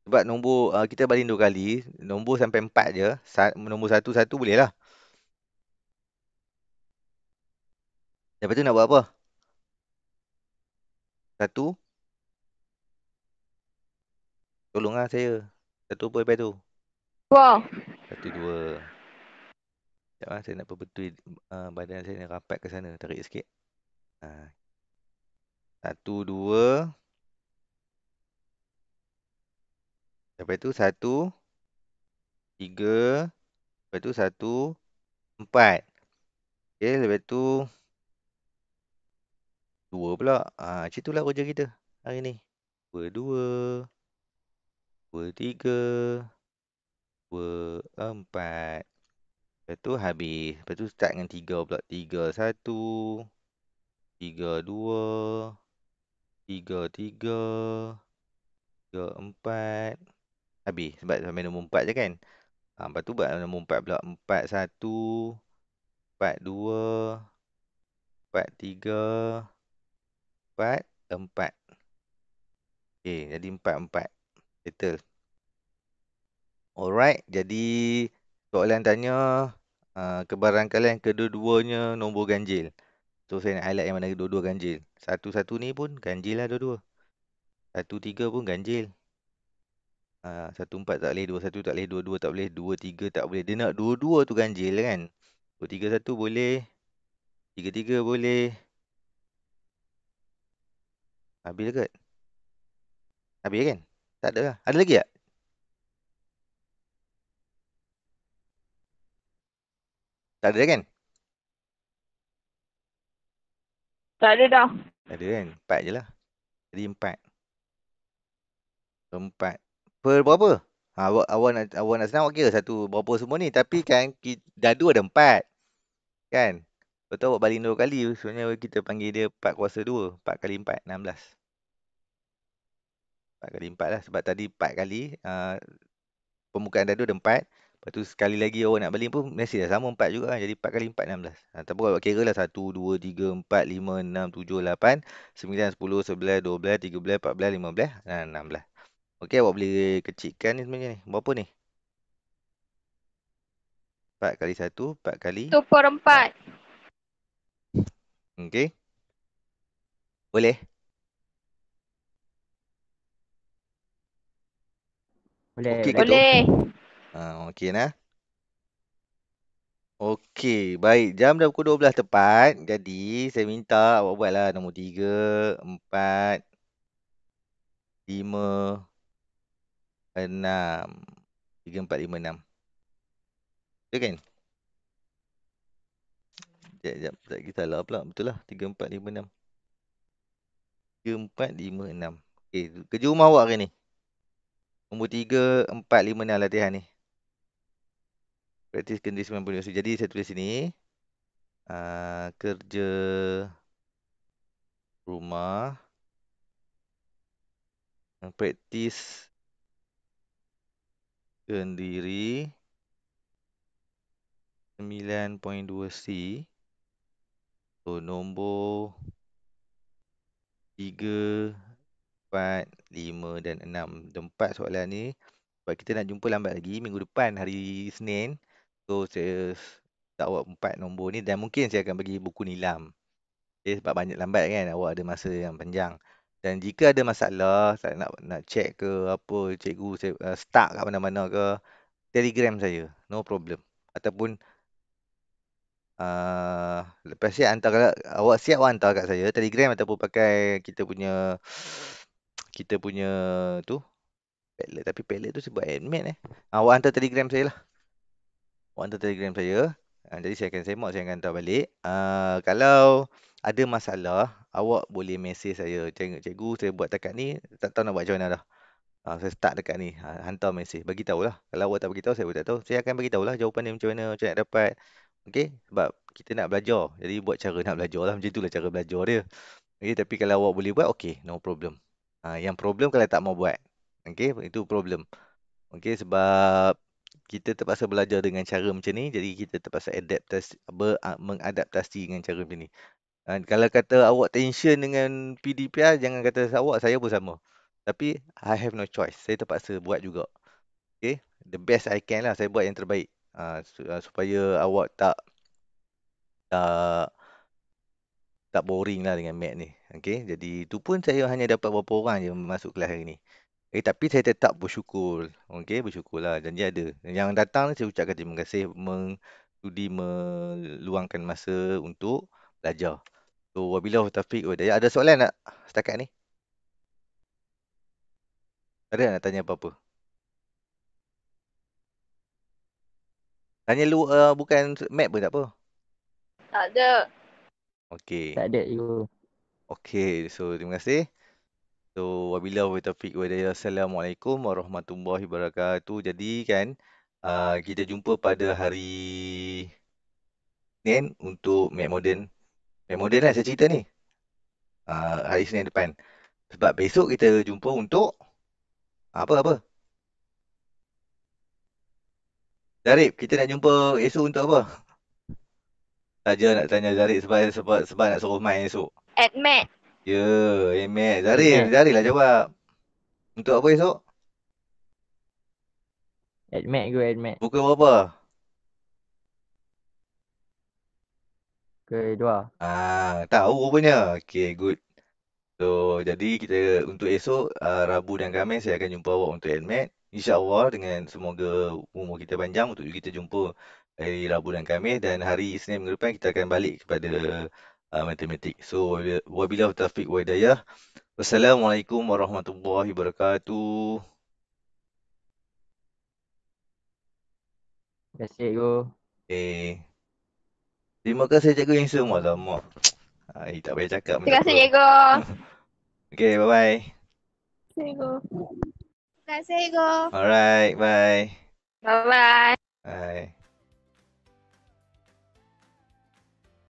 Sebab nombor kita baling 2 kali. Nombor sampai 4 je. Nombor 1 boleh lah. Lepas tu nak buat apa? 1. Tolonglah saya. 1 apa lepas tu? 2. 1, 2. Sekejap saya nak perbetul badan saya nak rapat ke sana. Tarik sikit. 1, 2. Lepas tu 1, 3. Lepas tu 1, 4. Okay, lepas tu 2 pula. Macam itulah kerja kita hari ni. 2, 2. 2, 3. 2, 4. Lepas tu habis. Lepas tu start dengan 3 pula. 3, 1. 3, 2. 3, 3. 3, 4. habis. Sebab sampai nombor 4 je kan. Lepas tu buat nombor 4 pula. 4, 1, 4, 2, 4, 3, 4, 4. Okay, jadi 4, 4. Settle. Alright, jadi soalan tanya kebarangkalian kedua-duanya nombor ganjil. So, saya nak highlight yang mana dua-dua ganjil. 1, 1 ni pun ganjil lah dua-dua. 1, 3 pun ganjil. 1, 4 tak boleh, 2, 1 tak boleh, 2, 2 tak boleh, 2, 3 tak boleh. Dia nak dua-dua tu ganjil kan. 2, 3, 1 boleh. 3, 3 boleh. Habis ke? Habis kan? Tak ada lah. Ada lagi tak? Tak ada kan? Tak ada dah. Tak ada kan? 4 je lah. Jadi 4. 4. Per berapa? Awak nak senang awak kira satu berapa semua ni. Tapi kan dadu ada 4. Kan? Betul awak baling 2 kali. Sebenarnya kita panggil dia 4 kuasa 2. 4 kali 4, 16. 4 kali 4 lah. Sebab tadi 4 kali. Pembukaan dadu ada 4. Lepas tu sekali lagi awak nak baling pun mesti dah sama 4 juga kan. Jadi 4 kali 4, 16. Tapi awak kira lah 1, 2, 3, 4, 5, 6, 7, 8, 9, 10, 11, 12, 13, 14, 15, 16. Okey, awak boleh kecilkan ni sebenarnya ni. Berapa ni? 4 kali 1, 4 kali 1/4. Okey. Boleh? Boleh, Okey ke boleh. tu? Boleh. Okey nah. Okey, baik. Jam dah pukul 12 tepat. Jadi, saya minta awak buatlah nombor 3, 4, 5, 6. 3, 4, 5, 6. Betul kan? Sekejap. Tak lagi salah pula. Betul lah. 3, 4, 5, 6. 3, 4, 5, 6. Okey, kerja rumah awak hari ni. Nombor 3, 4, 5, 6 latihan ni. Praktis kendis 90%. Jadi, saya tulis sini. Kerja rumah. Praktis sendiri 9.2C. So, nombor 3, 4, 5 dan 6. 4 soalan ni. Sebab kita nak jumpa lambat lagi minggu depan hari Isnin. So, saya tak awak 4 nombor ni. Dan mungkin saya akan bagi buku nilam. Okay, sebab banyak lambat kan. Awak ada masa yang panjang. Dan jika ada masalah, saya nak check ke apa, cikgu saya stuck kat mana-mana ke, Telegram saya. No problem. Ataupun lepas siap hantar awak siap awak hantar kat saya Telegram ataupun pakai kita punya tu Padlet. Tapi Padlet tu sebab admin awak hantar Telegram saya lah. Awak hantar Telegram saya. Jadi saya akan semak, saya akan hantar balik. Kalau ada masalah, awak boleh mesej saya. Cikgu, saya buat takat ni, tak tahu nak buat macam mana dah. Saya start dekat ni. Hantar mesej. Bagi tahulah. Kalau awak tak bagi tahu, saya pun tak tahu. Saya akan bagi tahulah jawapan dia macam mana, macam nak dapat. Okey? Sebab kita nak belajar. Jadi buat cara nak belajar lah. Macam itulah cara belajar dia. Okey, tapi kalau awak boleh buat, okey, no problem. Yang problem kalau tak mau buat. Okey, itu problem. Okey, sebab kita terpaksa belajar dengan cara macam ni, jadi kita terpaksa mengadaptasi dengan cara macam ni. Kalau kata awak tension dengan PDPR, jangan kata awak, saya pun sama. Tapi I have no choice. Saya terpaksa buat juga. Okay, the best I can lah. Saya buat yang terbaik. Supaya awak tak tak boring lah dengan mat ni. Okay, jadi tu pun saya hanya dapat berapa orang je masuk kelas hari ni. Tapi saya tetap bersyukur. Okay, bersyukur lah. Janji ada. Yang datang saya ucapkan terima kasih sudi meluangkan masa untuk belajar. So, wabillahi taufiq wa hidayah. Ada soalan tak setakat ni? Ada nak tanya apa-apa? Tanya lu bukan map pun tak apa. Tak ada. Okey. Tak ada you. Okey, so terima kasih. So, wabillahi taufiq wa hidayah. Assalamualaikum warahmatullahi wabarakatuh. Jadi kan, kita jumpa pada hari Senin untuk map moden. Map moden lah saya cerita ni. Hari Senin depan. Sebab besok kita jumpa untuk apa-apa? Zarif, kita nak jumpa esok untuk apa? Saja nak tanya Zarif sebab nak suruh main esok. Admit. Ya, Mat. Zarif lah jawab. Untuk apa esok? Admit ke admit. Pukul berapa? Kedua. Tahu rupanya. Okay, good. So, jadi kita untuk esok, Rabu dan Khamis, saya akan jumpa awak untuk admit. InsyaAllah dengan semoga umur kita panjang untuk kita jumpa hari Rabu dan Khamis. Dan hari Isnin minggu depan kita akan balik kepada matematik. So, wabillahi taufiq wa hidayah. Wassalamualaikum warahmatullahi wabarakatuh. Terima kasih cikgu. Terima kasih Cikgu Insum. Alamak. Tak payah cakap. Terima kasih, Cikgu. Okay, bye-bye. Cikgu. Terima kasih, Cikgu. Alright, bye. Bye-bye. Bye.